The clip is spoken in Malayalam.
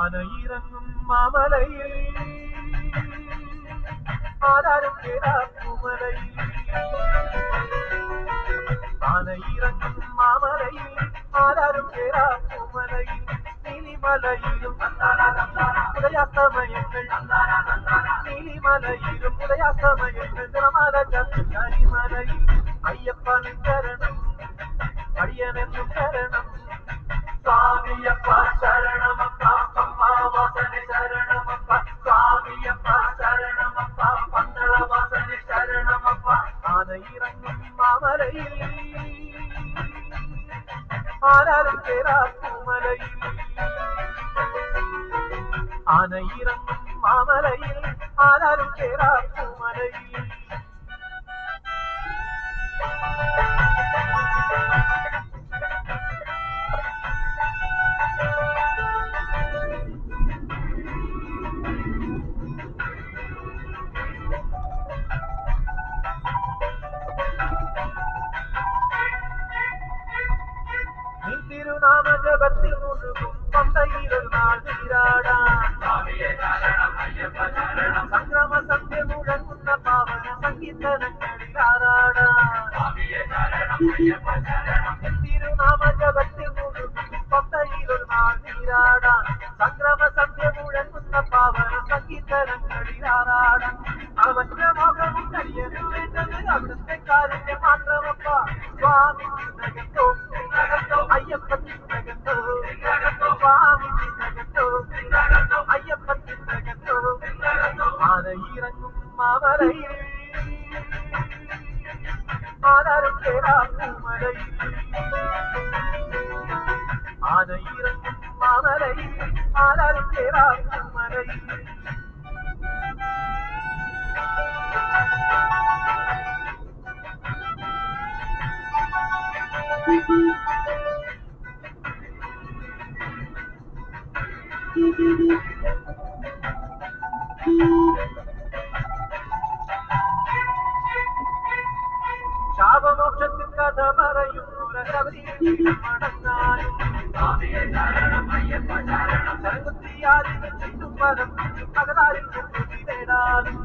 ആനയിറങ്ങും മാമലയിൽ ആരാരും കേരാക്കുമലയിൽ ആനയിറങ്ങും മാമലയിൽ ആരാരും കേരാക്കുമലയിൽ നീലിമലയിലും ഉദയാസ്തമയങ്ങൾ നീലിമലയിലും ഉദയാസ്തമയങ്ങൾ നിറമാല കരിമലയിൽ അയ്യപ്പനും ശരണം അടിയനെന്നും ശരണം സ്വാമിയപ്പ ശരണമപ്പ പമ്പാവാസനെ ശരണമപ്പ സ്വാമിയപ്പ ശരണമപ്പ പന്തളവാസനെ ശരണമപ്പ ആനയിറങ്ങും മാമലയിൽ ആരാരും കേരാക്കുമലയിൽ ആനയിറങ്ങും മാമലയിൽ ആരാരും കേരാക്കുമലയിൽ തിരുനാമ ജപത്തിൽ മുഴുകും പമ്പയിലൊരു നാൾ നീരാടാൻ സംക്രമ സന്ധ്യ മുഴങ്ങുന്ന പാവന സംഗീതനങ്ങളിൽ ആറാടാൻ തിരുനാമ ജപത്തിൽ മുഴുകും പമ്പയിലൊരു നാൾ നീരാടാൻ സംക്രമ സന്ധ്യ മുഴങ്ങുന്ന പാവന സംഗീതനങ്ങളിൽ ആറാടാൻ അവന്റെ മോഹവും കഴിയനും വേണ്ടത് അവിടുത്തെ കാര്യം മാത്രമപ്പ സ്വാമി ചിന്തകത്തോ അയ്യപ്പ ചിന്തകത്തോ സ്വാമി ചിന്തകത്തോ അയ്യപ്പ ചിന്തകത്തോ ആനയിറങ്ങും മാമലയിൽ ആരാരും കേരാക്കുമലയിൽ ആനയിറങ്ങും മാമലയിൽ ആരാരും കേരാക്കുമലയിൽ ശാപമോക്ഷത്തിൻ കഥ പറയുന്നു മടങ്ങാനും ശരംകുത്തിയാലിന് ചുറ്റും പരം പകലാരിൽ നേടാനും